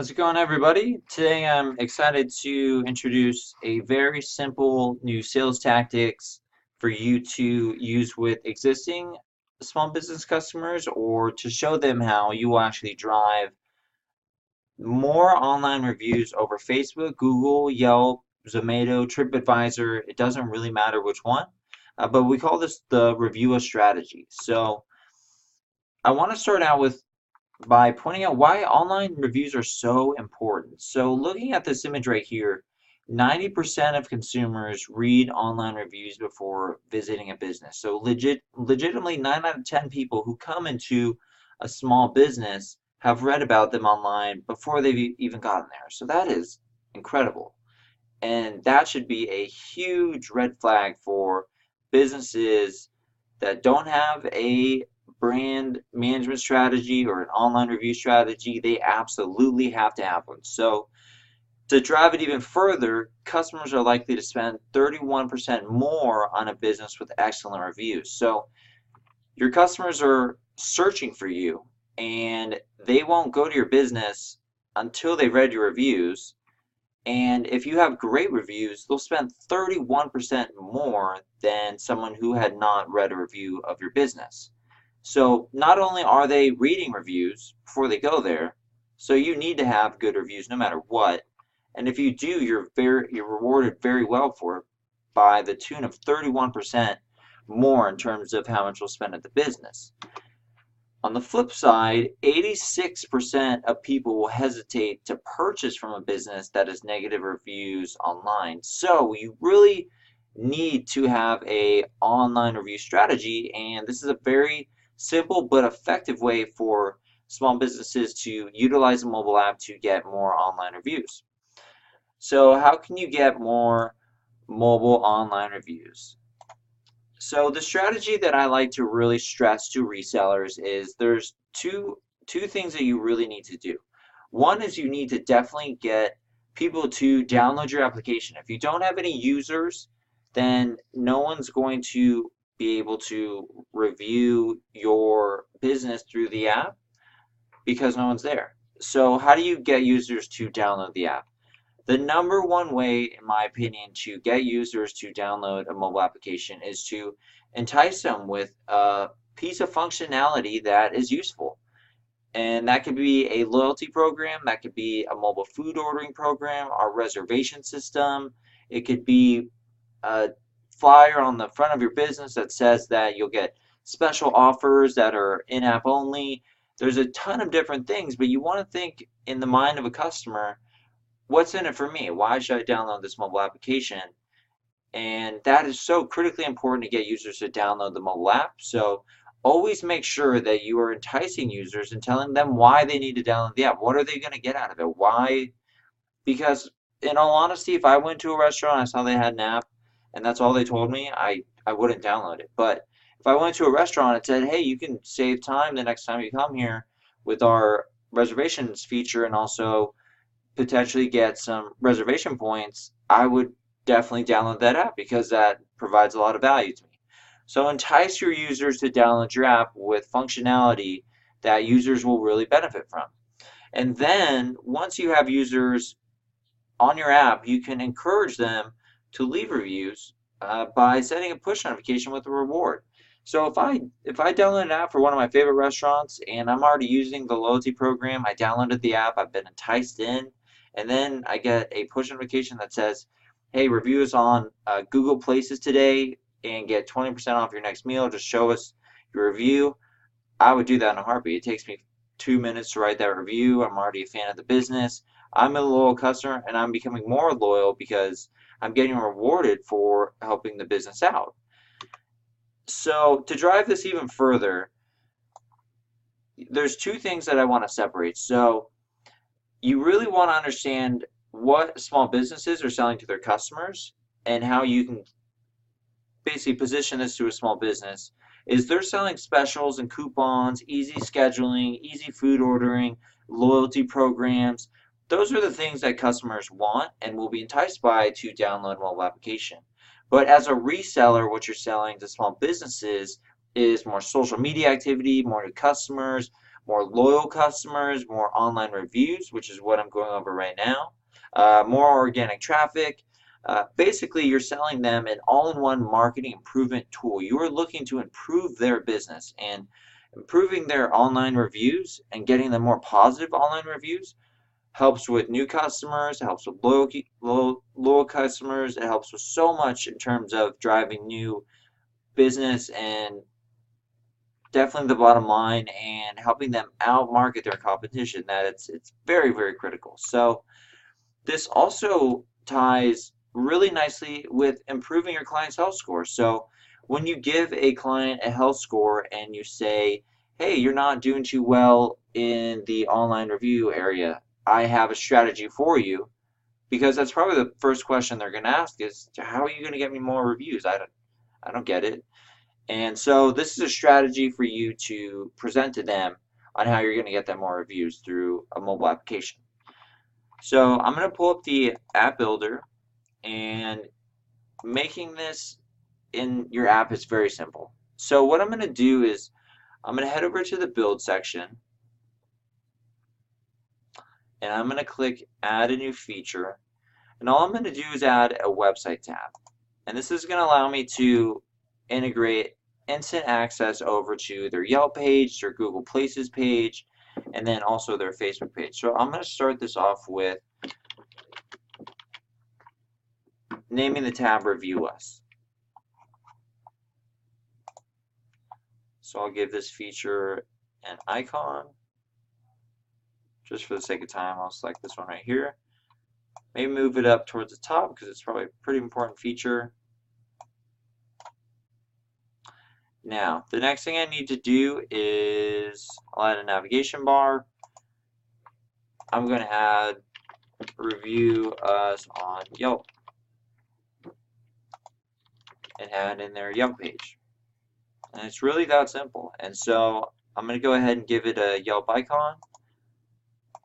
How's it going, everybody? Today I'm excited to introduce a very simple new sales tactics for you to use with existing small business customers or to show them how you will actually drive more online reviews over Facebook, Google, Yelp, Zomato, TripAdvisor. It doesn't really matter which one, but we call this the reviewer strategy. So I want to start out with by pointing out why online reviews are so important. So looking at this image right here, 90% of consumers read online reviews before visiting a business. So legitimately 9 out of 10 people who come into a small business have read about them online before they've even gotten there. So that is incredible. And that should be a huge red flag for businesses that don't have a brand management strategy or an online review strategy. They absolutely have to have one. So to drive it even further, customers are likely to spend 31% more on a business with excellent reviews. So your customers are searching for you and they won't go to your business until they read your reviews. And if you have great reviews, they'll spend 31% more than someone who had not read a review of your business. So not only are they reading reviews before they go there, so you need to have good reviews no matter what. And if you do, you're rewarded very well for it by the tune of 31% more in terms of how much you'll spend at the business. On the flip side, 86% of people will hesitate to purchase from a business that has negative reviews online. So you really need to have a online review strategy, and this is a very simple but effective way for small businesses to utilize a mobile app to get more online reviews. So how can you get more mobile online reviews? So the strategy that I like to really stress to resellers is there's two things that you really need to do. One is you need to definitely get people to download your application. If you don't have any users, then no one's going to be able to review your business through the app because no one's there. So how do you get users to download the app? The number one way, in my opinion, to get users to download a mobile application is to entice them with a piece of functionality that is useful. And that could be a loyalty program, that could be a mobile food ordering program, our reservation system. It could be a flyer on the front of your business that says that you'll get special offers that are in-app only. There's a ton of different things, but you want to think in the mind of a customer, what's in it for me? Why should I download this mobile application? And that is so critically important to get users to download the mobile app. So always make sure that you are enticing users and telling them why they need to download the app. What are they going to get out of it? Why? Because in all honesty, if I went to a restaurant and I saw they had an app and that's all they told me, I wouldn't download it. But if I went to a restaurant and said, hey, you can save time the next time you come here with our reservations feature and also potentially get some reservation points, I would definitely download that app because that provides a lot of value to me. So entice your users to download your app with functionality that users will really benefit from. And then once you have users on your app, you can encourage them to leave reviews by setting a push notification with a reward. So if I download an app for one of my favorite restaurants and I'm already using the loyalty program, I downloaded the app, I've been enticed in, and then I get a push notification that says, "Hey, review us on Google Places today and get 20% off your next meal. Just show us your review." I would do that in a heartbeat. It takes me 2 minutes to write that review. I'm already a fan of the business. I'm a loyal customer, and I'm becoming more loyal because I'm getting rewarded for helping the business out. So to drive this even further, there's two things that I want to separate. So you really want to understand what small businesses are selling to their customers and how you can basically position this to a small business is they're selling specials and coupons, easy scheduling, easy food ordering, loyalty programs. Those are the things that customers want and will be enticed by to download a mobile application. But as a reseller, what you're selling to small businesses is more social media activity, more new customers, more loyal customers, more online reviews, which is what I'm going over right now, more organic traffic. Basically, you're selling them an all-in-one marketing improvement tool. You are looking to improve their business, and improving their online reviews and getting them more positive online reviews helps with new customers, it helps with loyal customers, it helps with so much in terms of driving new business and definitely the bottom line and helping them outmarket their competition. That it's very, very critical. So this also ties really nicely with improving your client's health score. So when you give a client a health score and you say, hey, you're not doing too well in the online review area, I have a strategy for you, because that's probably the first question they're going to ask is, how are you going to get me more reviews? I don't get it. And so this is a strategy for you to present to them on how you're going to get them more reviews through a mobile application. So I'm going to pull up the app builder, and making this in your app is very simple. So what I'm going to do is I'm going to head over to the build section, and I'm going to click add a new feature, and all I'm going to do is add a website tab, and this is going to allow me to integrate instant access over to their Yelp page, their Google Places page, and then also their Facebook page. So I'm going to start this off with naming the tab Review Us. So I'll give this feature an icon. Just for the sake of time, I'll select this one right here. Maybe move it up towards the top because it's probably a pretty important feature. Now, the next thing I need to do is I'll add a navigation bar. I'm going to add Review Us on Yelp and add in their Yelp page. And it's really that simple. And so I'm going to go ahead and give it a Yelp icon.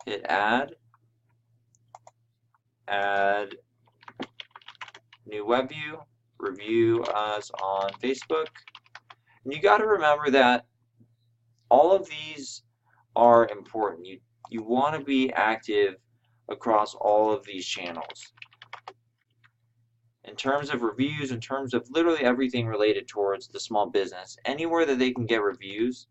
Hit add new web view, Review Us on Facebook. And you got to remember that all of these are important. You want to be active across all of these channels. In terms of reviews, in terms of literally everything related towards the small business, anywhere that they can get reviews,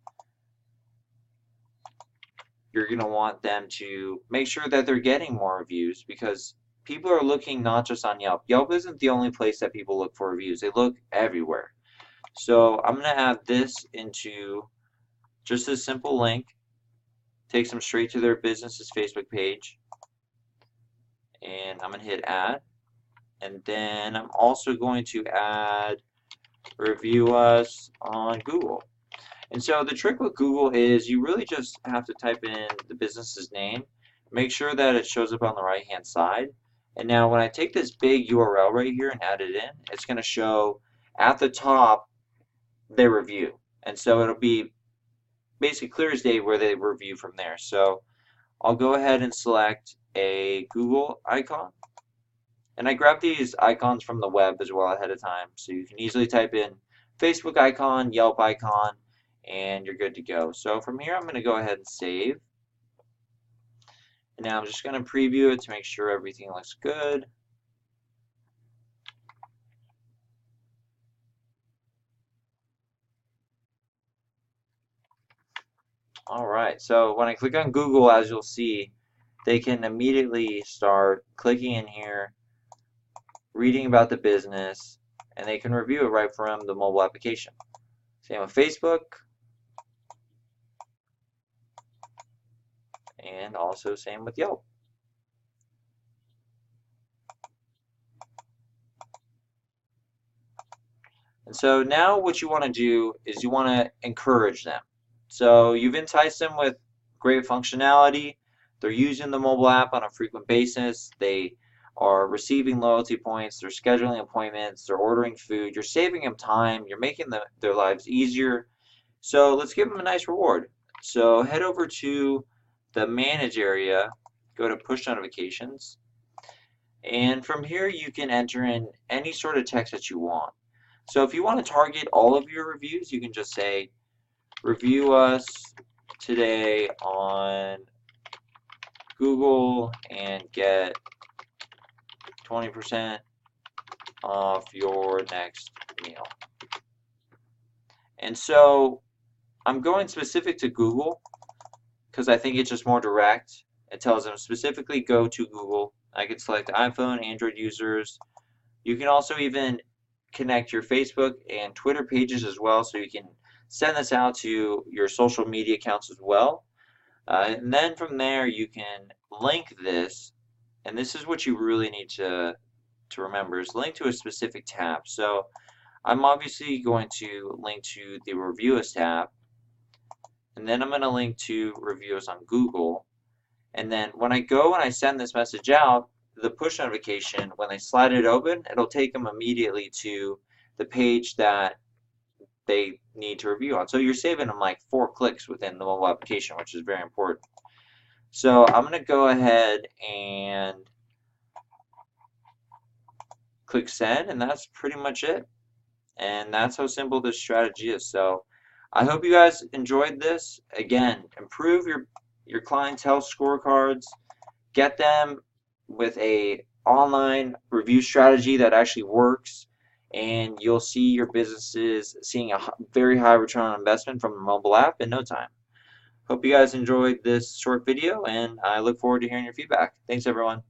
you're going to want them to make sure that they're getting more reviews, because people are looking not just on Yelp. Yelp isn't the only place that people look for reviews. They look everywhere. So I'm going to add this into just a simple link, takes them straight to their business's Facebook page, and I'm going to hit add. And then I'm also going to add Review Us on Google. And so the trick with Google is you really just have to type in the business's name, make sure that it shows up on the right hand side. And now when I take this big URL right here and add it in, it's going to show at the top their review. And so it'll be basically clear as day where they review from there. So I'll go ahead and select a Google icon. And I grabbed these icons from the web as well ahead of time, so you can easily type in Facebook icon, Yelp icon, and you're good to go. So from here, I'm going to go ahead and save. And now I'm just going to preview it to make sure everything looks good. All right, so when I click on Google, as you'll see, they can immediately start clicking in here, reading about the business, and they can review it right from the mobile application. Same with Facebook, and also same with Yelp. And so now what you want to do is you want to encourage them. So you've enticed them with great functionality. They're using the mobile app on a frequent basis. They are receiving loyalty points. They're scheduling appointments. They're ordering food. You're saving them time. You're making their lives easier. So let's give them a nice reward. So head over to the Manage area. Go to Push Notifications. And from here, you can enter in any sort of text that you want. So if you want to target all of your reviews, you can just say, Review Us today on Google and get 20% off your next meal. And so I'm going specific to Google because I think it's just more direct. It tells them specifically go to Google. I can select iPhone, Android users. You can also even connect your Facebook and Twitter pages as well, so you can send this out to your social media accounts as well. And then from there, you can link this, and this is what you really need to remember, is link to a specific tab. So I'm obviously going to link to the Review Us tab, and then I'm going to link to Reviews on Google. And then when I go and I send this message out, the push notification, when they slide it open, it'll take them immediately to the page that they need to review on. So you're saving them like 4 clicks within the mobile application, which is very important. So I'm going to go ahead and click send, and that's pretty much it. And that's how simple this strategy is. So I hope you guys enjoyed this. Again, improve your clientele scorecards, get them with a online review strategy that actually works, and you'll see your businesses seeing a very high return on investment from the mobile app in no time. Hope you guys enjoyed this short video, and I look forward to hearing your feedback. Thanks, everyone.